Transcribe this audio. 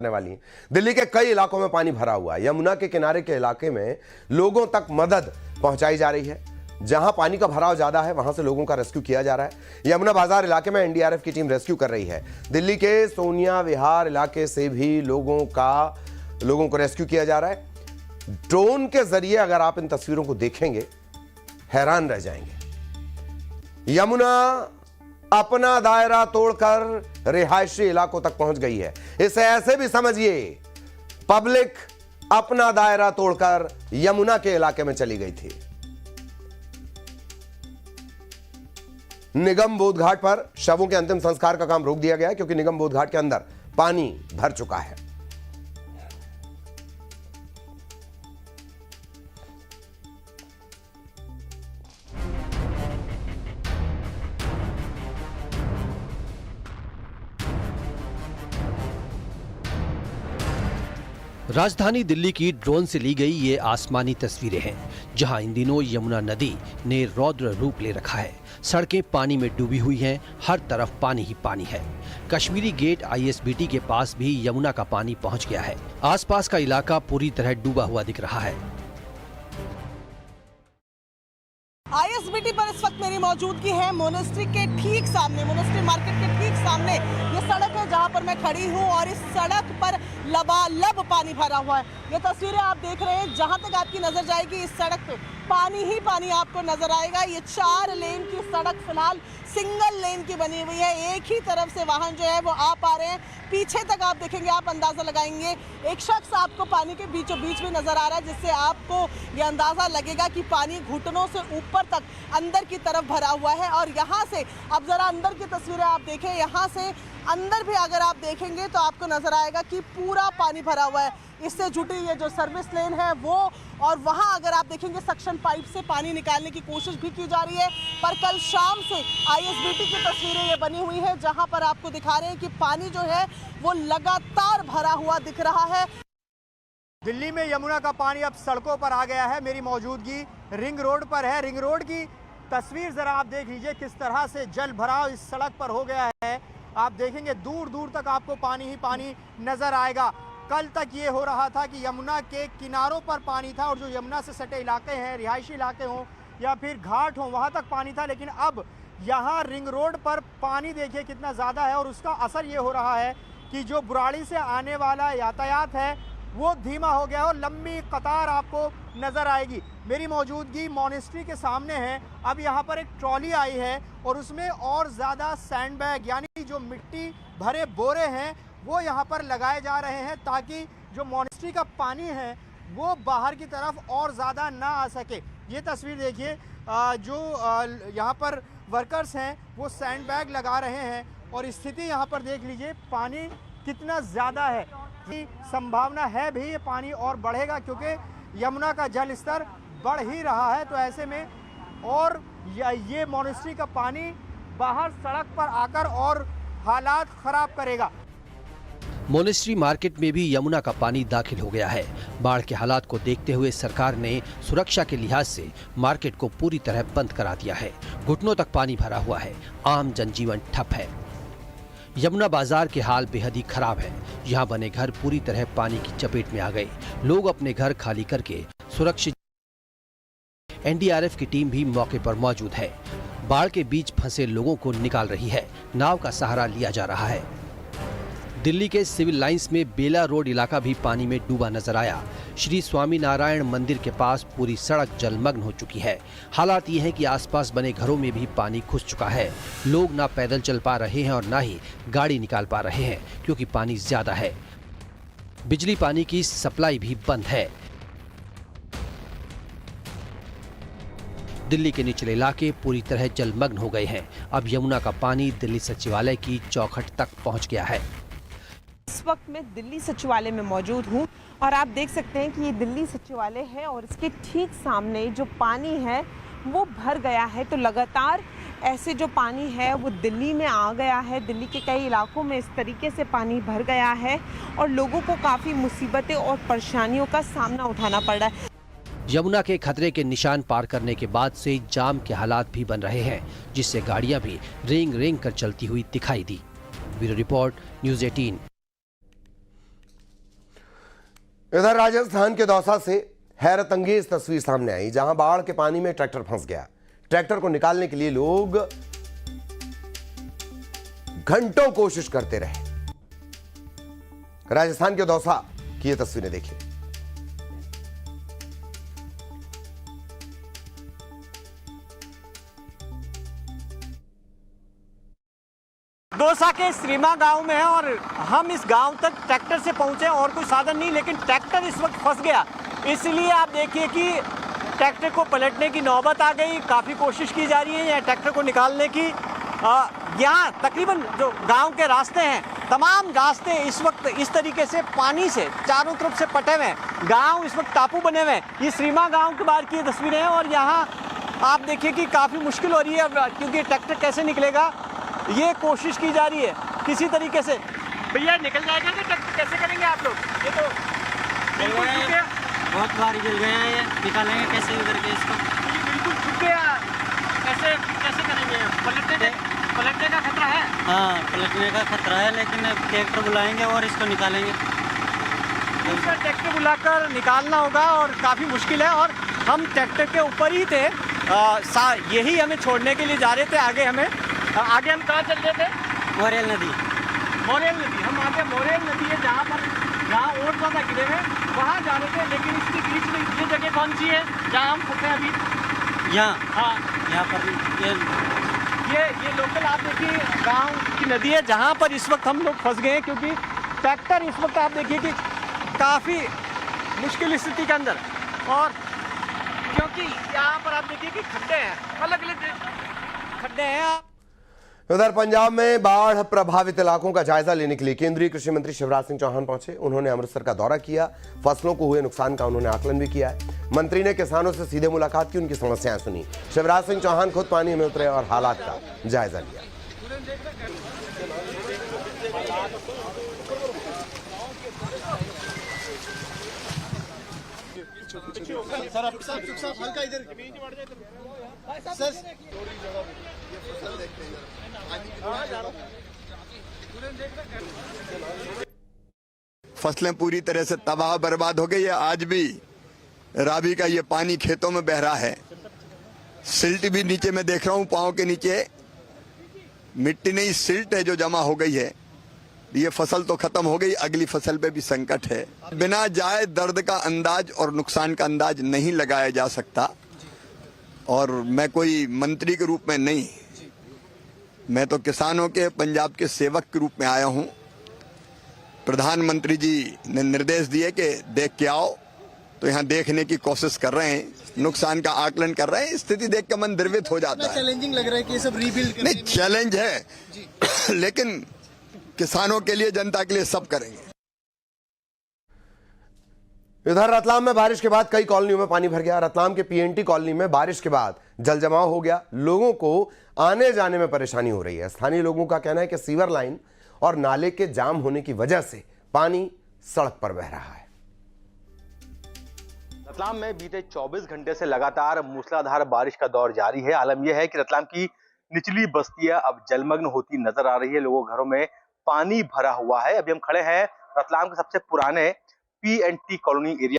वाली है। दिल्ली के कई इलाकों में पानी भरा हुआ है। यमुना के किनारे के इलाके में लोगों तक मदद पहुंचाई जा रही है। जहां पानी का भराव ज्यादा है वहां से लोगों का रेस्क्यू किया जा रहा है। यमुना बाजार इलाके में एनडीआरएफ की टीम रेस्क्यू कर रही है। दिल्ली के सोनिया विहार इलाके से भी लोगों को रेस्क्यू किया जा रहा है। ड्रोन के जरिए अगर आप इन तस्वीरों को देखेंगे हैरान रह जाएंगे। यमुना अपना दायरा तोड़कर रिहायशी इलाकों तक पहुंच गई है। इसे ऐसे भी समझिए, पब्लिक अपना दायरा तोड़कर यमुना के इलाके में चली गई थी। निगम बोध घाट पर शवों के अंतिम संस्कार का काम रोक दिया गया है क्योंकि निगम बोध घाट के अंदर पानी भर चुका है। राजधानी दिल्ली की ड्रोन से ली गई ये आसमानी तस्वीरें हैं, जहां इन दिनों यमुना नदी ने रौद्र रूप ले रखा है। सड़कें पानी में डूबी हुई हैं, हर तरफ पानी ही पानी है। कश्मीरी गेट आईएसबीटी के पास भी यमुना का पानी पहुंच गया है। आसपास का इलाका पूरी तरह डूबा हुआ दिख रहा है। आईएसबीटी पर इस वक्त मेरी मौजूदगी है मोनेस्ट्री के ठीक सामने, मोनेस्ट्री मार्केट के ठीक सामने ये सड़क है जहां पर मैं खड़ी हूं और इस सड़क पर लबालब पानी भरा हुआ है। ये तस्वीरें आप देख रहे हैं, जहां तक आपकी नजर जाएगी इस सड़क पे पानी ही पानी आपको नजर आएगा। ये 4 लेन की सड़क फिलहाल सिंगल लेन की बनी हुई है। एक ही तरफ से वाहन जो है वो आ पा रहे हैं। पीछे तक आप देखेंगे, आप अंदाजा लगाएंगे, एक शख्स आपको पानी के बीचों बीच में नजर आ रहा है, जिससे आपको ये अंदाजा लगेगा कि पानी घुटनों से ऊपर तक अंदर की तरफ भरा हुआ है। और यहाँ से अब जरा अंदर की तस्वीरें आप देखें, यहाँ से अंदर भी अगर आप देखेंगे तो आपको नजर आएगा कि पूरा पानी भरा हुआ है। इससे जुटी ये जो सर्विस लेन है वो, और वहाँ अगर आप देखेंगे सक्शन पाइप से पानी निकालने की कोशिश भी की जा रही है। पर कल शाम से आईएसबीटी की तस्वीरें ये बनी हुई है, जहाँ पर आपको दिखा रहे हैं कि पानी जो है वो लगातार भरा हुआ दिख रहा है। दिल्ली में यमुना का पानी अब सड़कों पर आ गया है। मेरी मौजूदगी रिंग रोड पर है। रिंग रोड की तस्वीर जरा आप देख लीजिए, किस तरह से जल भराव इस सड़क पर हो गया है। आप देखेंगे दूर दूर तक आपको पानी ही पानी नजर आएगा। कल तक ये हो रहा था कि यमुना के किनारों पर पानी था और जो यमुना से सटे इलाके हैं, रिहायशी इलाके हों या फिर घाट हों, वहाँ तक पानी था। लेकिन अब यहाँ रिंग रोड पर पानी देखिए कितना ज़्यादा है और उसका असर ये हो रहा है कि जो बुराड़ी से आने वाला यातायात है वो धीमा हो गया और लंबी कतार आपको नज़र आएगी। मेरी मौजूदगी मोनेस्ट्री के सामने है। अब यहाँ पर एक ट्रॉली आई है और उसमें और ज़्यादा सैंड बैग यानी जो मिट्टी भरे बोरे हैं वो यहाँ पर लगाए जा रहे हैं ताकि जो मोनेस्ट्री का पानी है वो बाहर की तरफ और ज़्यादा ना आ सके। ये तस्वीर देखिए, जो यहाँ पर वर्कर्स हैं वो सैंड बैग लगा रहे हैं और स्थिति यहाँ पर देख लीजिए, पानी कितना ज़्यादा है। संभावना है भी ये पानी और बढ़ेगा क्योंकि यमुना का जल स्तर बढ़ ही रहा है। तो ऐसे में और ये मोनेस्ट्री का पानी बाहर सड़क पर आकर और हालात खराब करेगा। मोनेस्ट्री मार्केट में भी यमुना का पानी दाखिल हो गया है। बाढ़ के हालात को देखते हुए सरकार ने सुरक्षा के लिहाज से मार्केट को पूरी तरह बंद करा दिया है। घुटनों तक पानी भरा हुआ है, आम जनजीवन ठप है। यमुना बाजार के हाल बेहद ही खराब है। यहाँ बने घर पूरी तरह पानी की चपेट में आ गए। लोग अपने घर खाली करके सुरक्षित। एनडीआरएफ की टीम भी मौके पर मौजूद है। बाढ़ के बीच फंसे लोगों को निकाल रही है। नाव का सहारा लिया जा रहा है। दिल्ली के सिविल लाइंस में बेला रोड इलाका भी पानी में डूबा नजर आया। श्री स्वामीनारायण मंदिर के पास पूरी सड़क जलमग्न हो चुकी है। हालात ये हैं कि आसपास बने घरों में भी पानी घुस चुका है। लोग ना पैदल चल पा रहे हैं और ना ही गाड़ी निकाल पा रहे हैं क्योंकि पानी ज्यादा है। बिजली पानी की सप्लाई भी बंद है। दिल्ली के निचले इलाके पूरी तरह जलमग्न हो गए हैं। अब यमुना का पानी दिल्ली सचिवालय की चौखट तक पहुंच गया है। इस वक्त मैं दिल्ली सचिवालय में मौजूद हूं और आप देख सकते हैं कि ये दिल्ली सचिवालय है और इसके ठीक सामने जो पानी है वो भर गया है। तो लगातार ऐसे जो पानी है वो दिल्ली में आ गया है। दिल्ली के कई इलाकों में इस तरीके से पानी भर गया है और लोगों को काफ़ी मुसीबतें और परेशानियों का सामना उठाना पड़ रहा है। यमुना के खतरे के निशान पार करने के बाद से जाम के हालात भी बन रहे हैं, जिससे गाड़ियां भी रेंग रेंग कर चलती हुई दिखाई दी। Bureau report, news 18। इधर राजस्थान के दौसा से हैरत अंगेज तस्वीर सामने आई, जहां बाढ़ के पानी में ट्रैक्टर फंस गया। ट्रैक्टर को निकालने के लिए लोग घंटों कोशिश करते रहे। राजस्थान के दौसा की ये तस्वीरें देखिए। दौसा के श्रीमा गांव में है और हम इस गांव तक ट्रैक्टर से पहुंचे और कोई साधन नहीं, लेकिन ट्रैक्टर इस वक्त फंस गया। इसलिए आप देखिए कि ट्रैक्टर को पलटने की नौबत आ गई। काफ़ी कोशिश की जा रही है यहाँ ट्रैक्टर को निकालने की। यहाँ तकरीबन जो गांव के रास्ते हैं, तमाम रास्ते इस वक्त इस तरीके से पानी से चारों तरफ से पटे हुए हैं। गांव इस वक्त टापू बने हुए हैं। ये श्रीमा गांव के बाहर की तस्वीरें हैं और यहाँ आप देखिए कि काफ़ी मुश्किल हो रही है क्योंकि ट्रैक्टर कैसे निकलेगा, ये कोशिश की जा रही है किसी तरीके से। भैया निकल जाएगा तो ट्रैक्टर कैसे करेंगे आप लोग? ये तो बिल्कुल छूट गया, बहुत बार गिर गया है, निकालेंगे कैसे उधर के इसको? ये बिल्कुल छूट गया, कैसे कैसे करेंगे? पलटने का खतरा है। हाँ, पलटने का खतरा है, लेकिन ट्रैक्टर बुलाएंगे और इसको निकालेंगे। दूसरा ट्रैक्टर बुलाकर निकालना होगा और काफ़ी मुश्किल है। और हम ट्रैक्टर के ऊपर ही थे, यही हमें छोड़ने के लिए जा रहे थे। आगे हम कहाँ चल रहे थे? मोरेल नदी। हम आगे मोरेल नदी है जहाँ और ज़्यादा गिरे हैं, वहाँ जा रहे थे। लेकिन इसके बीच में ये जगह कौन सी है जहाँ हम फंसे अभी? यहाँ, हाँ, यहाँ पर ये लोकल आप देखिए गांव की नदी है जहाँ पर इस वक्त हम लोग फंस गए हैं, क्योंकि ट्रैक्टर इस वक्त आप देखिए कि काफ़ी मुश्किल स्थिति के अंदर। और क्योंकि यहाँ पर आप देखिए कि खड्डे हैं, अलग अलग खड्डे हैं। उधर पंजाब में बाढ़ प्रभावित इलाकों का जायजा लेने के लिए केंद्रीय कृषि मंत्री शिवराज सिंह चौहान पहुंचे। उन्होंने अमृतसर का दौरा किया, फसलों को हुए नुकसान का उन्होंने आकलन भी किया है। मंत्री ने किसानों से सीधे मुलाकात की, उनकी समस्याएं सुनी। शिवराज सिंह चौहान खुद पानी में उतरे और हालात का जायजा लिया। फसलें पूरी तरह से तबाह बर्बाद हो गई है। आज भी रावी का ये पानी खेतों में बह रहा है। सिल्ट भी नीचे में देख रहा हूं, पांव के नीचे मिट्टी नहीं सिल्ट है जो जमा हो गई है। ये फसल तो खत्म हो गई, अगली फसल पे भी संकट है। बिना जाए दर्द का अंदाज और नुकसान का अंदाज नहीं लगाया जा सकता। और मैं कोई मंत्री के रूप में नहीं, मैं तो किसानों के पंजाब के सेवक के रूप में आया हूं। प्रधानमंत्री जी ने निर्देश दिए कि देख के आओ, तो यहाँ देखने की कोशिश कर रहे हैं, नुकसान का आकलन कर रहे हैं। स्थिति देख कर मन द्रवित हो जाता है। चैलेंजिंग लग रहा है कि ये सब रीबिल्ड नहीं, चैलेंज है लेकिन किसानों के लिए, जनता के लिए सब करेंगे। इधर रतलाम में बारिश के बाद कई कॉलोनियों में पानी भर गया। रतलाम के पीएनटी कॉलोनी में बारिश के बाद जलजमाव हो गया, लोगों को आने जाने में परेशानी हो रही है। स्थानीय लोगों का कहना है कि सीवर लाइन और नाले के जाम होने की वजह से पानी सड़क पर बह रहा है। रतलाम में बीते 24 घंटे से लगातार मूसलाधार बारिश का दौर जारी है। आलम यह है कि रतलाम की निचली बस्तियां अब जलमग्न होती नजर आ रही है। लोगों के घरों में पानी भरा हुआ है। अभी हम खड़े हैं रतलाम के सबसे पुराने पीएनटी कॉलोनी एरिया